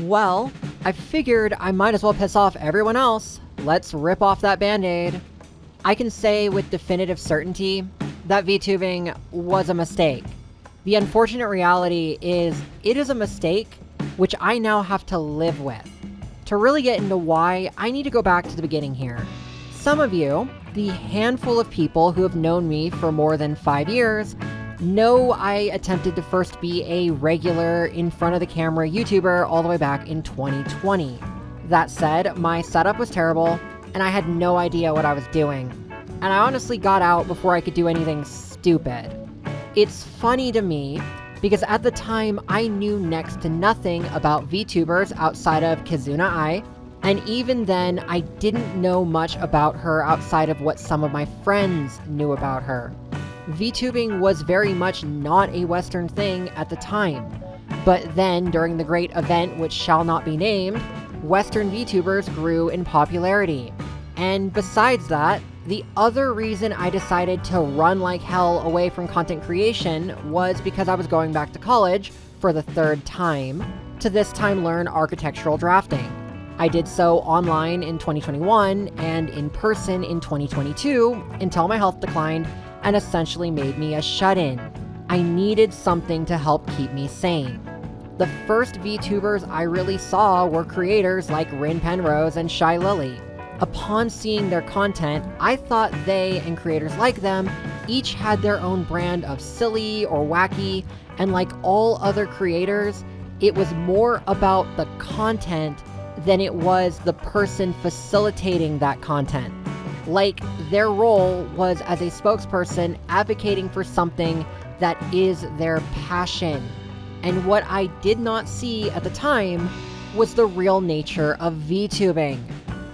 Well, I figured I might as well piss off everyone else. Let's rip off that band-aid. I can say with definitive certainty that Vtubing was a mistake. The unfortunate reality is it is a mistake which I now have to live with. To really get into why, I need to go back to the beginning here. Some of you, the handful of people who have known me for more than 5 years, know I attempted to first be a regular in front of the camera YouTuber all the way back in 2020. That said, my setup was terrible and I had no idea what I was doing. And I honestly got out before I could do anything stupid. It's funny to me because at the time I knew next to nothing about Vtubers outside of Kizuna I, and even then I didn't know much about her outside of what some of my friends knew about her. Vtubing was very much not a Western thing at the time, but then during the great event which shall not be named, Western Vtubers grew in popularity. And besides that, the other reason I decided to run like hell away from content creation was because I was going back to college for the third time to this time learn architectural drafting. I did so online in 2021 and in person in 2022 until my health declined and essentially made me a shut-in. I needed something to help keep me sane. The first Vtubers I really saw were creators like Rin Penrose and Shy Lily. Upon seeing their content, I thought they, and creators like them, each had their own brand of silly or wacky, and like all other creators, it was more about the content than it was the person facilitating that content. Like, their role was as a spokesperson advocating for something that is their passion. And what I did not see at the time was the real nature of Vtubing,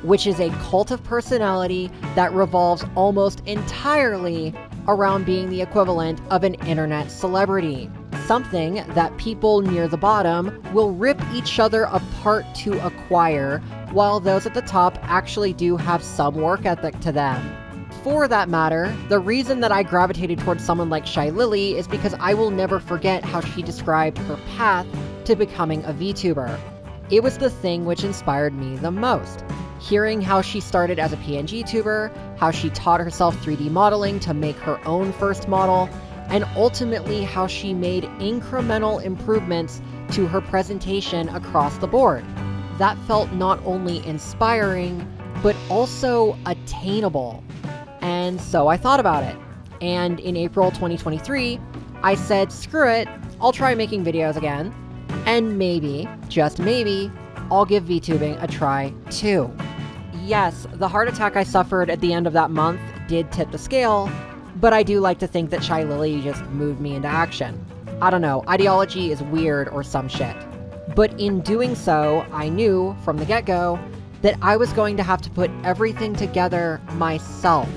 which is a cult of personality that revolves almost entirely around being the equivalent of an internet celebrity. Something that people near the bottom will rip each other apart to acquire, while those at the top actually do have some work ethic to them. For that matter, the reason that I gravitated towards someone like Shy Lily is because I will never forget how she described her path to becoming a VTuber. It was the thing which inspired me the most. Hearing how she started as a PNG tuber, how she taught herself 3D modeling to make her own first model, and ultimately how she made incremental improvements to her presentation across the board. That felt not only inspiring, but also attainable. And so I thought about it. And in April 2023, I said, screw it, I'll try making videos again. And maybe, just maybe, I'll give VTubing a try too. Yes, the heart attack I suffered at the end of that month did tip the scale, but I do like to think that Shy Lily just moved me into action. I don't know, ideology is weird or some shit. But in doing so, I knew from the get-go that I was going to have to put everything together myself.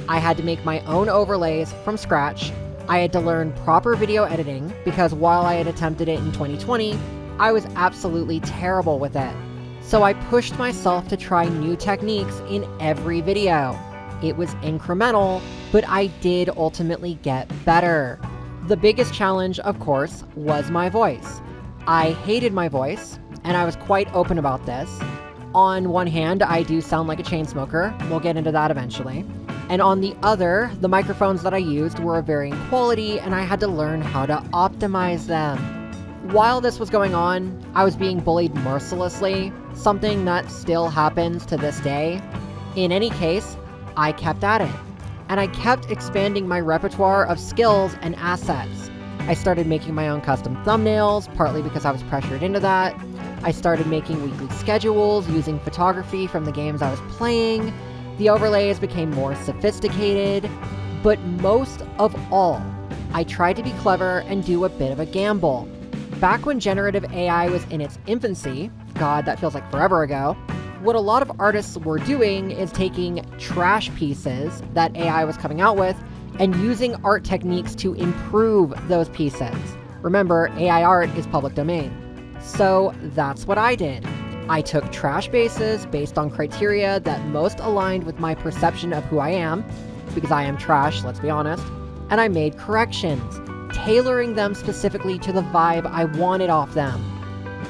I had to make my own overlays from scratch. I had to learn proper video editing because while I had attempted it in 2020, I was absolutely terrible with it. So I pushed myself to try new techniques in every video. It was incremental, but I did ultimately get better. The biggest challenge, of course, was my voice. I hated my voice, and I was quite open about this. On one hand, I do sound like a chain smoker. We'll get into that eventually. And on the other, the microphones that I used were of varying quality, and I had to learn how to optimize them. While this was going on, I was being bullied mercilessly, something that still happens to this day. In any case, I kept at it, and I kept expanding my repertoire of skills and assets. I started making my own custom thumbnails, partly because I was pressured into that. I started making weekly schedules using photography from the games I was playing. The overlays became more sophisticated, but most of all, I tried to be clever and do a bit of a gamble. Back when generative AI was in its infancy, God, that feels like forever ago, what a lot of artists were doing is taking trash pieces that AI was coming out with and using art techniques to improve those pieces. Remember, AI art is public domain. So that's what I did. I took trash bases based on criteria that most aligned with my perception of who I am, because I am trash, let's be honest, and I made corrections, tailoring them specifically to the vibe I wanted off them.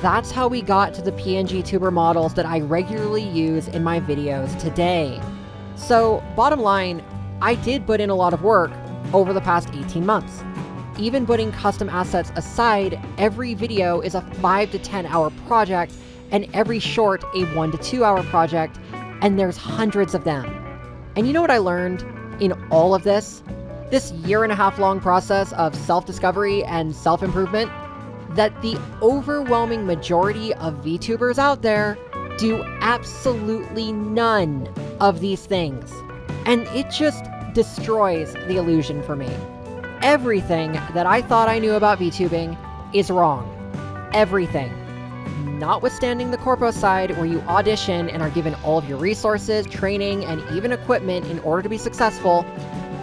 that's how we got to the PNG tuber models that I regularly use in my videos today. So, bottom line, I did put in a lot of work over the past 18 months. Even putting custom assets aside, every video is a 5 to 10 hour project, and every short a 1 to 2 hour project, and there's hundreds of them. And you know what I learned in all of this? This 1.5 year long process of self-discovery and self-improvement? That the overwhelming majority of VTubers out there do absolutely none of these things. And it just destroys the illusion for me. Everything that I thought I knew about VTubing is wrong. Everything. Notwithstanding the corpo side, where you audition and are given all of your resources, training, and even equipment in order to be successful,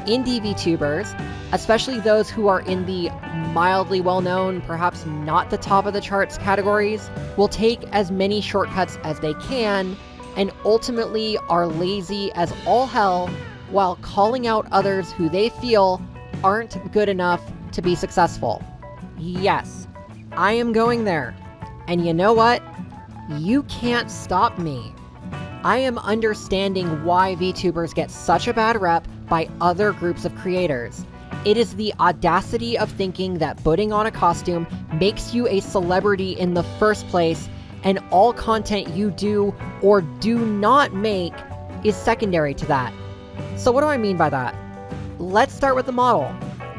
indie VTubers, especially those who are in the mildly well-known, perhaps not the top of the charts categories, will take as many shortcuts as they can and ultimately are lazy as all hell while calling out others who they feel aren't good enough to be successful. Yes, I am going there. And you know what? You can't stop me. I am understanding why VTubers get such a bad rep by other groups of creators. It is the audacity of thinking that putting on a costume makes you a celebrity in the first place, and all content you do or do not make is secondary to that. So what do I mean by that? Let's start with the model.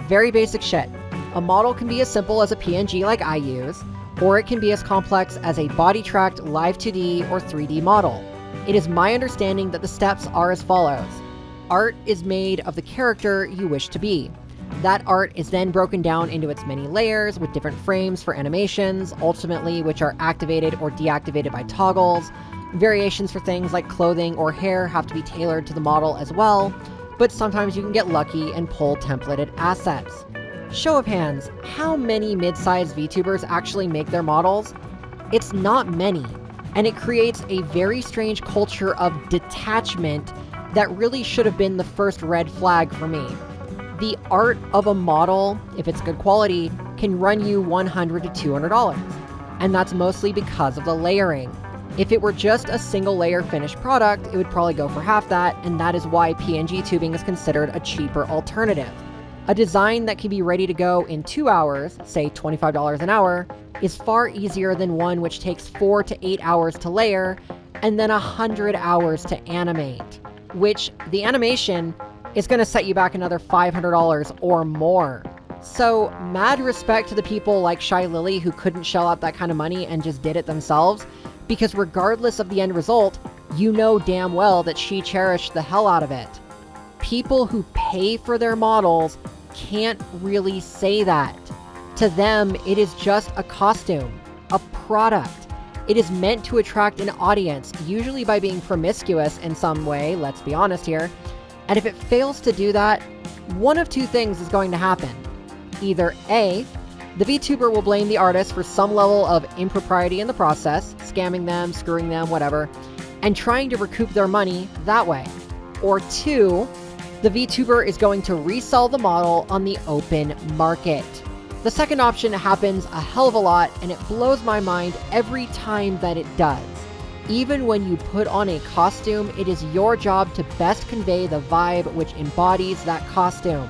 Very basic shit. A model can be as simple as a PNG like I use, or it can be as complex as a body-tracked live 2D or 3D model. It is my understanding that the steps are as follows. Art is made of the character you wish to be. That art is then broken down into its many layers with different frames for animations, ultimately which are activated or deactivated by toggles. Variations for things like clothing or hair have to be tailored to the model as well, but sometimes you can get lucky and pull templated assets. Show of hands, how many mid-sized VTubers actually make their models? It's not many, and it creates a very strange culture of detachment that really should have been the first red flag for me. The art of a model, if it's good quality, can run you $100 to $200, and that's mostly because of the layering. If it were just a single layer finished product, it would probably go for half that, and that is why PNG tubing is considered a cheaper alternative. A design that can be ready to go in 2 hours, say $25 an hour, is far easier than one which takes 4 to 8 hours to layer, and then 100 hours to animate, which the animation is going to set you back another $500 or more. So mad respect to the people like Shy Lily who couldn't shell out that kind of money and just did it themselves, because regardless of the end result, you know damn well that she cherished the hell out of it. People who pay for their models can't really say that. To them, it is just a costume, a product. It is meant to attract an audience, usually by being promiscuous in some way, let's be honest here. And if it fails to do that, one of two things is going to happen. Either A, the VTuber will blame the artist for some level of impropriety in the process, scamming them, screwing them, whatever, and trying to recoup their money that way. Or two, the VTuber is going to resell the model on the open market. The second option happens a hell of a lot, and it blows my mind every time that it does. Even when you put on a costume, it is your job to best convey the vibe which embodies that costume.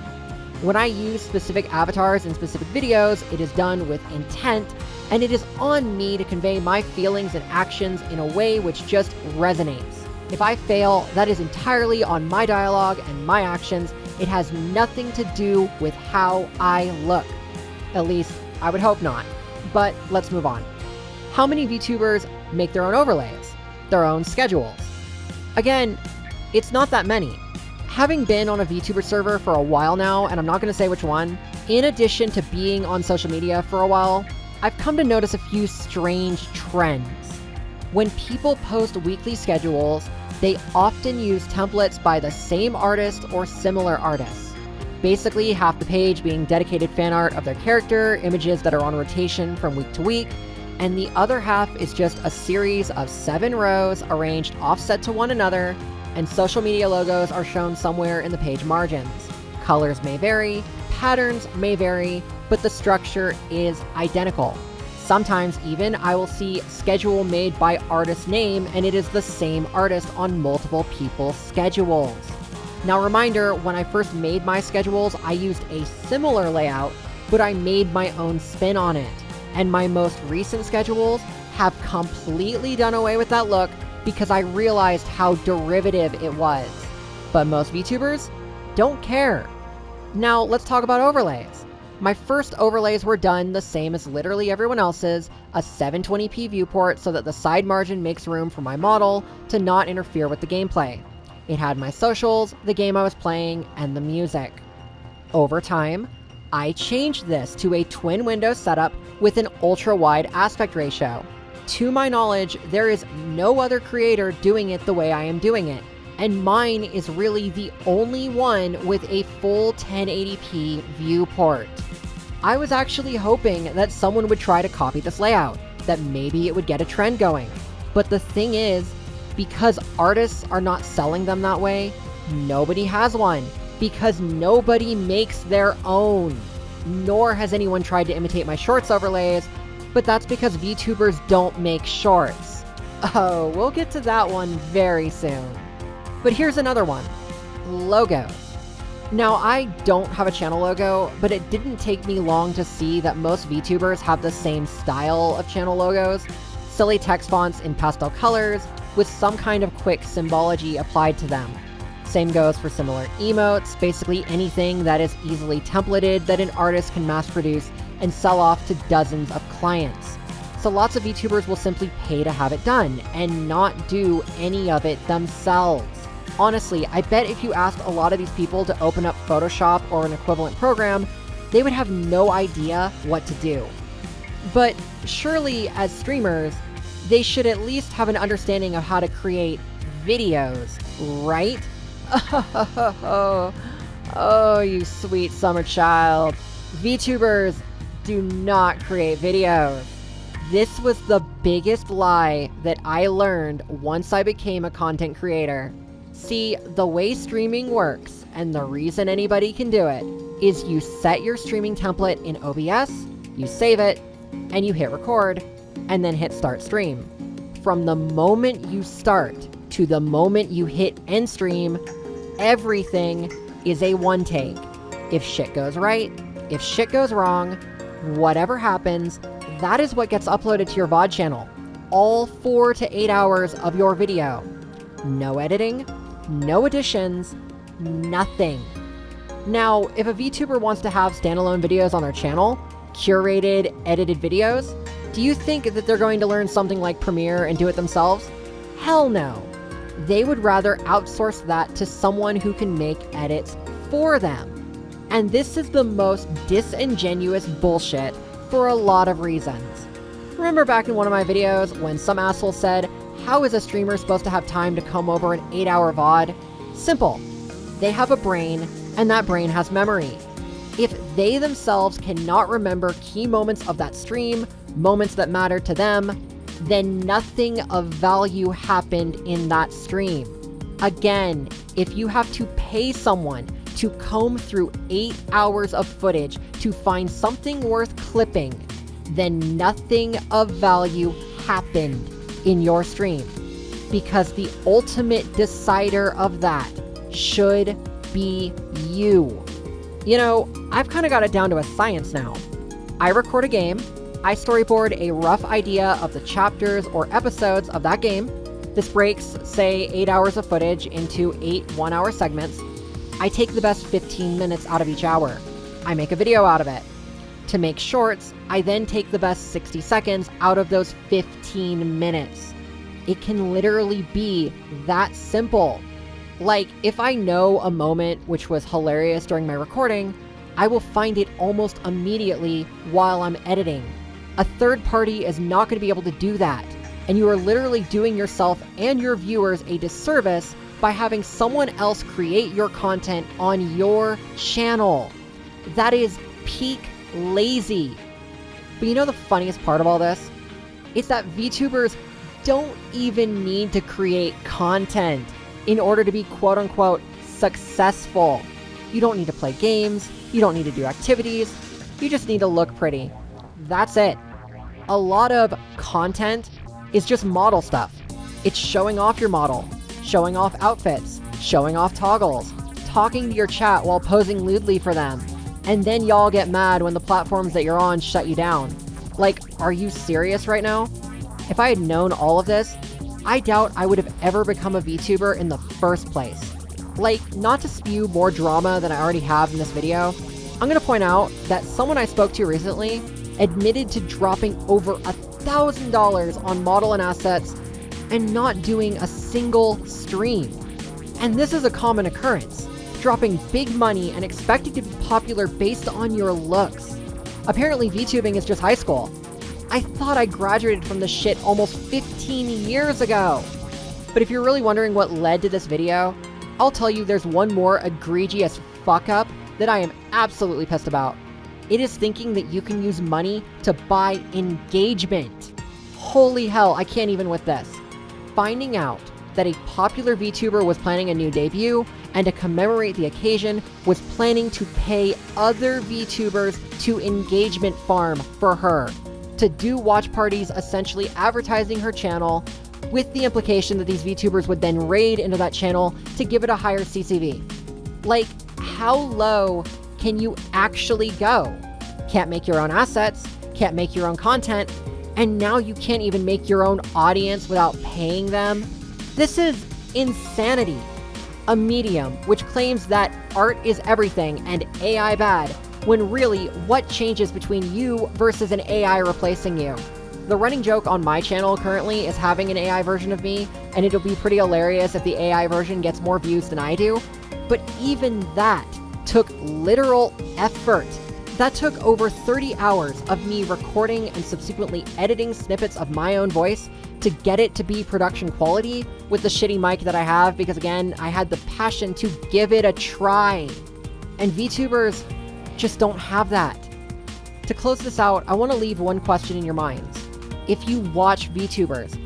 When I use specific avatars in specific videos, it is done with intent, and it is on me to convey my feelings and actions in a way which just resonates. If I fail, that is entirely on my dialogue and my actions. It has nothing to do with how I look. At least, I would hope not. But let's move on. How many VTubers make their own overlays? Their own schedules? Again, it's not that many. Having been on a VTuber server for a while now, and I'm not going to say which one, in addition to being on social media for a while, I've come to notice a few strange trends. When people post weekly schedules, they often use templates by the same artist or similar artists. Basically, half the page being dedicated fan art of their character, images that are on rotation from week to week, and the other half is just a series of 7 rows arranged offset to one another, and social media logos are shown somewhere in the page margins. Colors may vary, patterns may vary, but the structure is identical. Sometimes even I will see schedule made by artist name and it is the same artist on multiple people's schedules. Now reminder, when I first made my schedules, I used a similar layout, but I made my own spin on it. And my most recent schedules have completely done away with that look because I realized how derivative it was. But most VTubers don't care. Now let's talk about overlays. My first overlays were done the same as literally everyone else's, a 720p viewport so that the side margin makes room for my model to not interfere with the gameplay. It had my socials, the game I was playing, and the music. Over time, I changed this to a twin window setup with an ultra-wide aspect ratio. To my knowledge, there is no other creator doing it the way I am doing it, and mine is really the only one with a full 1080p viewport. I was actually hoping that someone would try to copy this layout, that maybe it would get a trend going. But the thing is, because artists are not selling them that way, nobody has one, because nobody makes their own. Nor has anyone tried to imitate my shorts overlays, but that's because VTubers don't make shorts. Oh, we'll get to that one very soon. But here's another one. Logos. Now, I don't have a channel logo, but it didn't take me long to see that most VTubers have the same style of channel logos. Silly text fonts in pastel colors, with some kind of quick symbology applied to them. Same goes for similar emotes, basically anything that is easily templated that an artist can mass produce and sell off to dozens of clients. So lots of VTubers will simply pay to have it done, and not do any of it themselves. Honestly, I bet if you asked a lot of these people to open up Photoshop or an equivalent program, they would have no idea what to do. But surely, as streamers, they should at least have an understanding of how to create videos, right? Oh, you sweet summer child. VTubers do not create videos. This was the biggest lie that I learned once I became a content creator. See, the way streaming works, and the reason anybody can do it, is you set your streaming template in OBS, you save it, and you hit record, and then hit start stream. From the moment you start to the moment you hit end stream, everything is a one take. If shit goes right, if shit goes wrong, whatever happens, that is what gets uploaded to your VOD channel. All 4 to 8 hours of your video. No editing, no additions, nothing. Now, if a VTuber wants to have standalone videos on their channel, curated, edited videos, do you think that they're going to learn something like Premiere and do it themselves? Hell no. They would rather outsource that to someone who can make edits for them. And this is the most disingenuous bullshit for a lot of reasons. Remember back in one of my videos when some asshole said, how is a streamer supposed to have time to comb over an 8-hour VOD? Simple. They have a brain, and that brain has memory. If they themselves cannot remember key moments of that stream, moments that matter to them, then nothing of value happened in that stream. Again, if you have to pay someone to comb through 8 hours of footage to find something worth clipping, then nothing of value happened in your stream. Because the ultimate decider of that should be you. You know, I've kind of got it down to a science now. I record a game, I storyboard a rough idea of the chapters or episodes of that game. This breaks, say, 8 hours of footage into 8 1-hour segments. I take the best 15 minutes out of each hour. I make a video out of it. To make shorts, I then take the best 60 seconds out of those 15 minutes. It can literally be that simple. Like, if I know a moment which was hilarious during my recording, I will find it almost immediately while I'm editing. A third party is not going to be able to do that, and you are literally doing yourself and your viewers a disservice by having someone else create your content on your channel. That is peak lazy. But you know the funniest part of all this? It's that VTubers don't even need to create content in order to be quote-unquote successful. You don't need to play games, you don't need to do activities, you just need to look pretty. That's it. a lot of content is just model stuff. It's showing off your model, showing off outfits, showing off toggles, talking to your chat while posing lewdly for them, and then y'all get mad when the platforms that you're on shut you down. Like, are you serious right now? If I had known all of this, I doubt I would have ever become a VTuber in the first place. Like, not to spew more drama than I already have in this video, I'm gonna point out that someone I spoke to recently admitted to dropping over $1,000 on model and assets and not doing a single stream. And this is a common occurrence, dropping big money and expecting to be popular based on your looks. Apparently VTubing is just high school. I thought I graduated from this shit almost 15 years ago. But if you're really wondering what led to this video, I'll tell you there's one more egregious fuck up that I am absolutely pissed about. It is thinking that you can use money to buy engagement. Holy hell, I can't even with this. Finding out that a popular VTuber was planning a new debut, and to commemorate the occasion, was planning to pay other VTubers to engagement farm for her, to do watch parties essentially advertising her channel, with the implication that these VTubers would then raid into that channel to give it a higher CCV. Like, how low can you actually go? Can't make your own assets, can't make your own content, and now you can't even make your own audience without paying them? This is insanity. A medium which claims that art is everything and AI bad, when really, what changes between you versus an AI replacing you? The running joke on my channel currently is having an AI version of me, and it'll be pretty hilarious if the AI version gets more views than I do. But even that took literal effort. That took over 30 hours of me recording and subsequently editing snippets of my own voice to get it to be production quality with the shitty mic that I have, because again, I had the passion to give it a try. And VTubers just don't have that. To close this out, I want to leave one question in your minds. If you watch VTubers,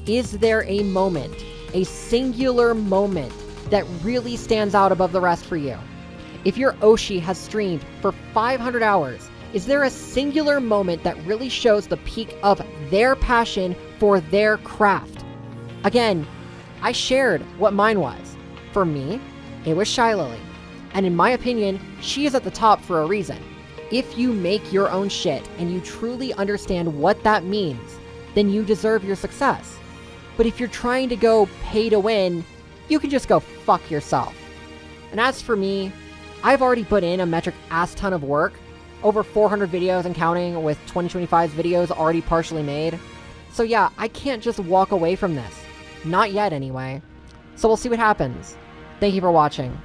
is there a moment, a singular moment, that really stands out above the rest for you? If your Oshi has streamed for 500 hours, is there a singular moment that really shows the peak of their passion for their craft? Again, I shared what mine was. For me, it was Shy Lily. And in my opinion, she is at the top for a reason. If you make your own shit and you truly understand what that means, then you deserve your success. But if you're trying to go pay to win, you can just go fuck yourself. And as for me, I've already put in a metric ass ton of work, over 400 videos and counting, with 2025's videos already partially made. So yeah, I can't just walk away from this. Not yet anyway. So we'll see what happens. Thank you for watching.